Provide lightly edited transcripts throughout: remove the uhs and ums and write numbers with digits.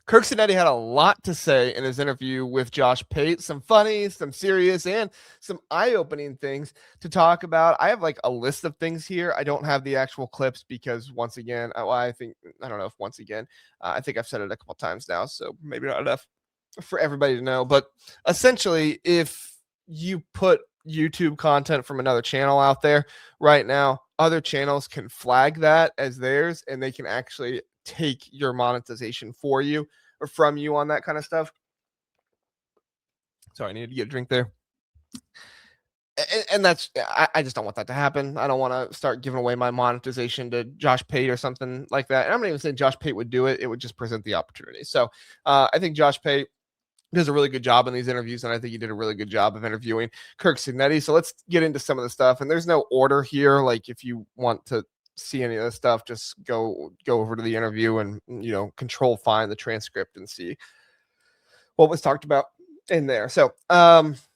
Kirk Sinetti had a lot to say in his interview with Josh Pate, some funny, some serious, and some eye-opening things to talk about. I have like a list of things here. I don't have the actual clips because once again, I don't know if once again, I think I've said it a couple times now, so maybe not enough for everybody to know. But essentially, if you put YouTube content from another channel out there right now, other channels can flag that as theirs and they can actually take your monetization for you or from you on that kind of stuff. Sorry, I needed to get a drink there. And that's, I just don't want that to happen. I don't want to start giving away my monetization to Josh Pate or something like that. And I'm not even saying Josh Pate would do it. It would just present the opportunity. So I think Josh Pate does a really good job in these interviews, and I think he did a really good job of interviewing Curt Cignetti. So let's get into some of the stuff. And there's no order here. Like if you want to see any of this stuff, just go over to the interview and control find the transcript and see what was talked about in there. So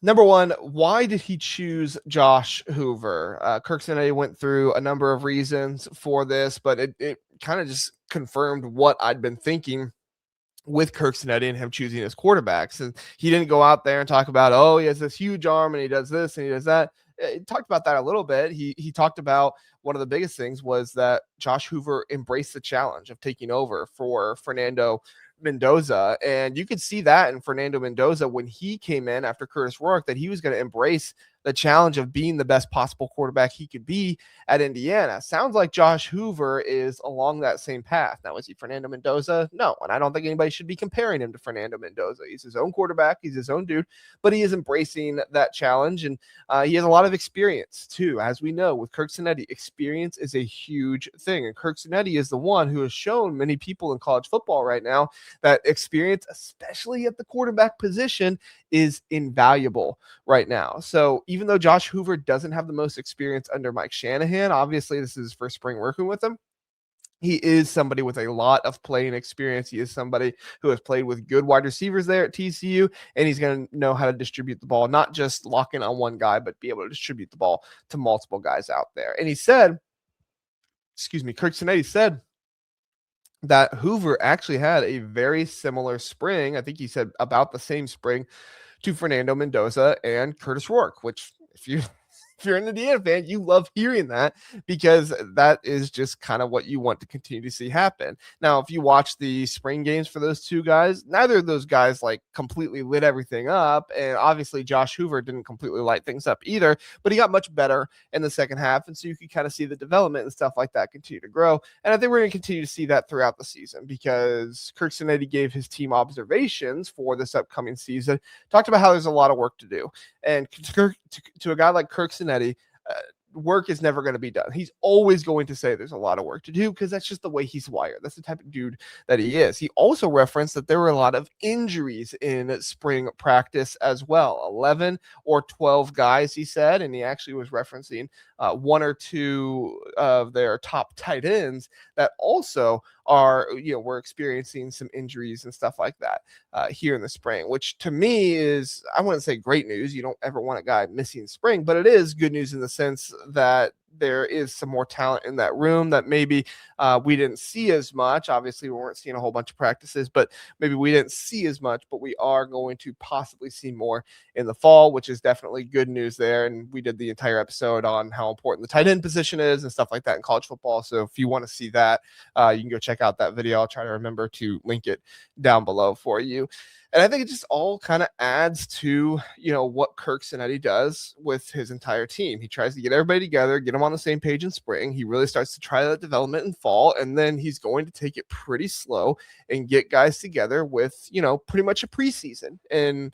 number one, why did he choose Josh Hoover? Kirk Sinetti went through a number of reasons for this, but it kind of just confirmed what I'd been thinking with Kirk Sinetti and him choosing his quarterbacks. And he didn't go out there and talk about, oh, he has this huge arm and he does this and he does that. He talked about that a little bit. He talked about one of the biggest things was that Josh Hoover embraced the challenge of taking over for Fernando Mendoza. And you could see that in Fernando Mendoza when he came in after Curtis Rourke, that he was going to embrace the challenge of being the best possible quarterback he could be at Indiana. Sounds like Josh Hoover is along that same path. Now, is he Fernando Mendoza? No, and I don't think anybody should be comparing him to Fernando Mendoza. He's his own quarterback. He's his own dude, but he is embracing that challenge, and he has a lot of experience, too. As we know, with Curt Cignetti, experience is a huge thing, and Curt Cignetti is the one who has shown many people in college football right now that experience, especially at the quarterback position, is invaluable right now. So even though Josh Hoover doesn't have the most experience under Mike Shanahan, obviously this is his first spring working with him, he is somebody with a lot of playing experience. He is somebody who has played with good wide receivers there at TCU, and he's going to know how to distribute the ball, not just lock in on one guy, but be able to distribute the ball to multiple guys out there. And he said, Curt Cignetti said that Hoover actually had a very similar spring. I think he said about the same spring to Fernando Mendoza and Curtis Rourke, which if you're an Indiana fan, you love hearing that because that is just kind of what you want to continue to see happen. Now, if you watch the spring games for those two guys, neither of those guys like completely lit everything up. And obviously Josh Hoover didn't completely light things up either, but he got much better in the second half. And so you could kind of see the development and stuff like that continue to grow. And I think we're going to continue to see that throughout the season because Curt Cignetti gave his team observations for this upcoming season, talked about how there's a lot of work to do. And to a guy like Curt Cignetti, work is never going to be done. He's always going to say there's a lot of work to do because that's just the way he's wired. That's the type of dude that he is. He also referenced that there were a lot of injuries in spring practice as well. 11 or 12 guys, he said, and he actually was referencing one or two of their top tight ends that also are, we're experiencing some injuries and stuff like that here in the spring, which to me is, I wouldn't say great news. You don't ever want a guy missing spring, but it is good news in the sense that there is some more talent in that room that maybe we didn't see as much. Obviously, we weren't seeing a whole bunch of practices, but maybe we didn't see as much, but we are going to possibly see more in the fall, which is definitely good news there. And we did the entire episode on how important the tight end position is and stuff like that in college football. So if you want to see that, you can go check out that video. I'll try to remember to link it down below for you. And I think it just all kind of adds to, what Curt Cignetti does with his entire team. He tries to get everybody together, get them on the same page in spring. He really starts to try that development in fall, and then he's going to take it pretty slow and get guys together with, pretty much a preseason and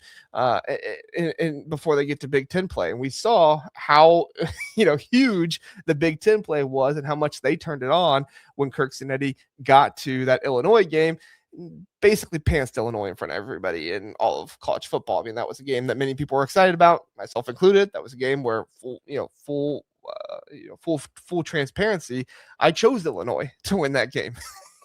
before they get to Big Ten play. And we saw how, huge the Big Ten play was and how much they turned it on when Curt Cignetti got to that Illinois game. Basically pantsed Illinois in front of everybody in all of college football. I mean, that was a game that many people were excited about, myself included. That was a game where full transparency, I chose Illinois to win that game.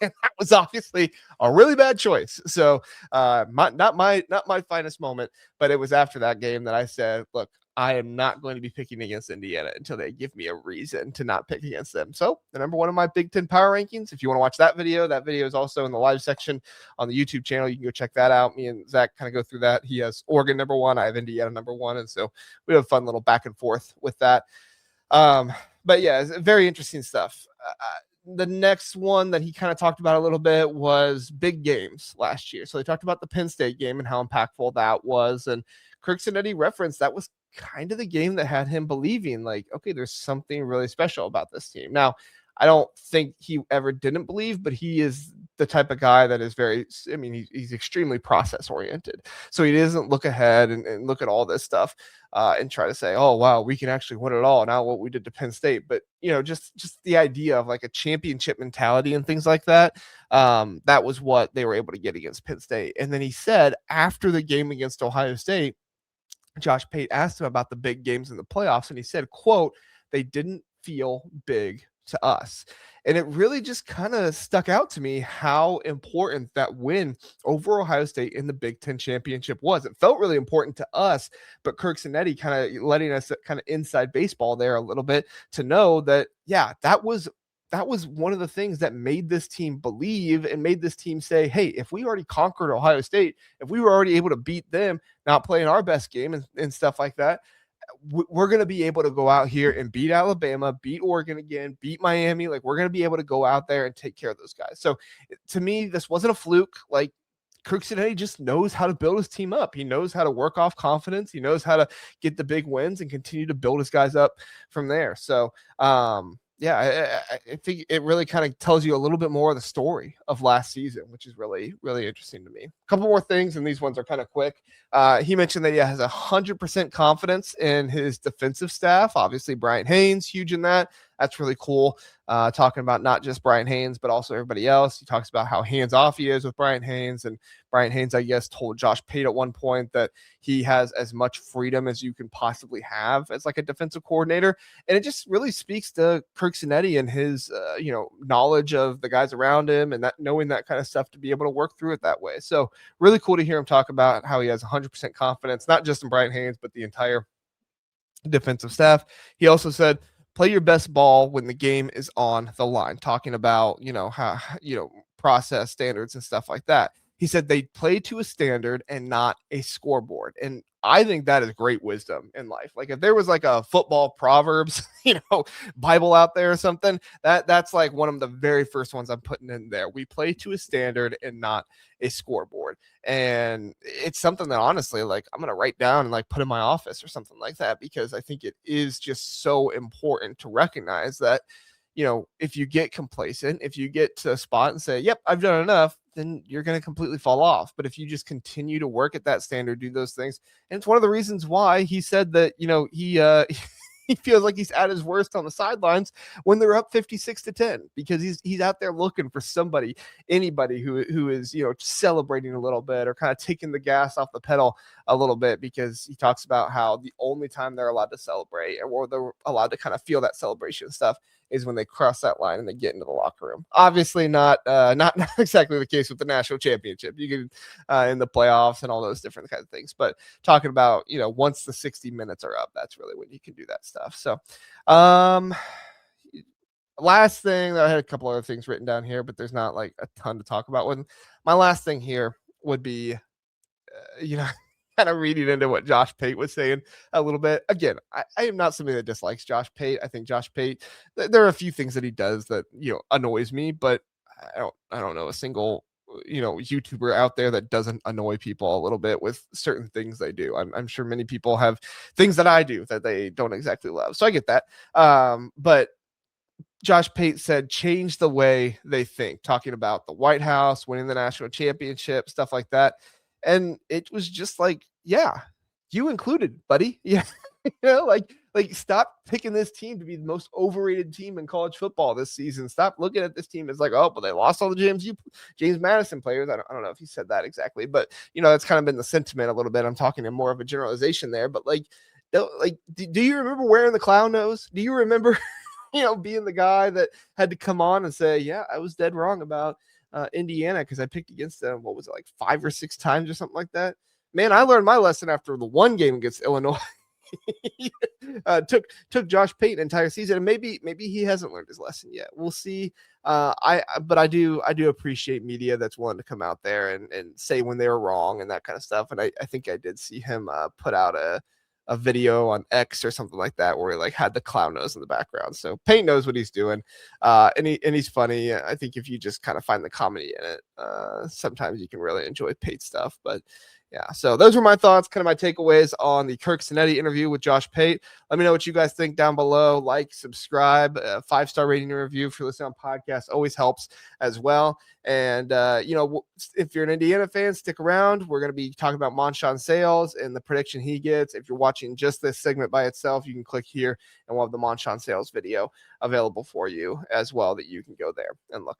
And that was obviously a really bad choice. So not my finest moment, but it was after that game that I said, look, I am not going to be picking against Indiana until they give me a reason to not pick against them. So the number one of my Big Ten power rankings, if you want to watch that video is also in the live section on the YouTube channel. You can go check that out. Me and Zach kind of go through that. He has Oregon number one. I have Indiana number one. And so we have a fun little back and forth with that. But yeah, it's very interesting stuff. The next one that he kind of talked about a little bit was big games last year. So they talked about the Penn State game and how impactful that was. And Curt Cignetti referenced that was kind of the game that had him believing like, okay, there's something really special about this team. Now, I don't think he ever didn't believe, but he is the type of guy that is he's extremely process oriented. So he doesn't look ahead and look at all this stuff and try to say, oh, wow, we can actually win it all. Now what we did to Penn State. But, just the idea of like a championship mentality and things like that, that was what they were able to get against Penn State. And then he said after the game against Ohio State, Josh Pate asked him about the big games in the playoffs, and he said, quote, they didn't feel big to us. And it really just kind of stuck out to me how important that win over Ohio State in the Big Ten championship was. It felt really important to us, but Kirk Sinetti kind of letting us kind of inside baseball there a little bit to know that, yeah, that was one of the things that made this team believe and made this team say, hey, if we already conquered Ohio State, if we were already able to beat them, not playing our best game and stuff like that, we're going to be able to go out here and beat Alabama, beat Oregon again, beat Miami. Like, we're going to be able to go out there and take care of those guys. So to me, this wasn't a fluke. Like, Curt Cignetti just knows how to build his team up. He knows how to work off confidence. He knows how to get the big wins and continue to build his guys up from there. So, yeah, I think it really kind of tells you a little bit more of the story of last season, which is really, really interesting to me. A couple more things, and these ones are kind of quick. He mentioned that he has 100% confidence in his defensive staff. Obviously, Brian Haynes, huge in that. That's really cool. Talking about not just Brian Haynes, but also everybody else. He talks about how hands-off he is with Brian Haynes. And Brian Haynes, I guess, told Josh Pate at one point that he has as much freedom as you can possibly have as like a defensive coordinator. And it just really speaks to Curt Cignetti and his, knowledge of the guys around him and that knowing that kind of stuff to be able to work through it that way. So really cool to hear him talk about how he has 100% confidence, not just in Brian Haynes, but the entire defensive staff. He also said, play your best ball when the game is on the line, talking about, how, process standards and stuff like that. He said they play to a standard and not a scoreboard. And I think that is great wisdom in life. Like if there was like a football proverbs, Bible out there or something, that's like one of the very first ones I'm putting in there. We play to a standard and not a scoreboard. And it's something that honestly, like I'm going to write down and like put in my office or something like that, because I think it is just so important to recognize that, if you get complacent, if you get to a spot and say, yep, I've done enough, then you're going to completely fall off. But if you just continue to work at that standard, do those things. And it's one of the reasons why he said that, he feels like he's at his worst on the sidelines when they're up 56-10, because he's out there looking for anybody who is, celebrating a little bit or kind of taking the gas off the pedal a little bit, because he talks about how the only time they're allowed to celebrate or they're allowed to kind of feel that celebration stuff is when they cross that line and they get into the locker room. Obviously not exactly the case with the national championship. You can in the playoffs and all those different kinds of things, but talking about, once the 60 minutes are up, that's really when you can do that stuff. So, last thing that I had a couple other things written down here, but there's not like a ton to talk about. My last thing here would be, kind of reading into what Josh Pate was saying a little bit. Again, I am not somebody that dislikes Josh Pate. I think Josh Pate, there are a few things that he does that, annoys me, but I don't know a single, YouTuber out there that doesn't annoy people a little bit with certain things they do. I'm sure many people have things that I do that they don't exactly love. So I get that. But Josh Pate said, change the way they think, talking about the White House, winning the national championship, stuff like that. And it was just like, yeah, you included, buddy. Yeah. Like stop picking this team to be the most overrated team in college football this season. Stop looking at this team as like, oh, but they lost all the James Madison players. I don't know if he said that exactly, but that's kind of been the sentiment a little bit. I'm talking in more of a generalization there, but do you remember wearing the clown nose? Do you remember, being the guy that had to come on and say, yeah, I was dead wrong about Indiana because I picked against them, what was it, like 5 or 6 times or something like that? Man, I learned my lesson after the one game against Illinois. took Josh Pate an entire season, and maybe he hasn't learned his lesson yet. We'll see. But I do appreciate media that's willing to come out there and say when they were wrong and that kind of stuff. And I think I did see him put out a video on X or something like that where he like had the clown nose in the background. So Pate knows what he's doing, and he's funny. I think if you just kind of find the comedy in it, sometimes you can really enjoy Pate stuff. But yeah, so those were my thoughts, kind of my takeaways on the Curt Cignetti interview with Josh Pate. Let me know what you guys think down below. Like, subscribe, 5-star rating and review if you're listening on podcasts always helps as well. And, if you're an Indiana fan, stick around. We're going to be talking about Monshon Sales and the prediction he gets. If you're watching just this segment by itself, you can click here and we'll have the Monshon Sales video available for you as well that you can go there and look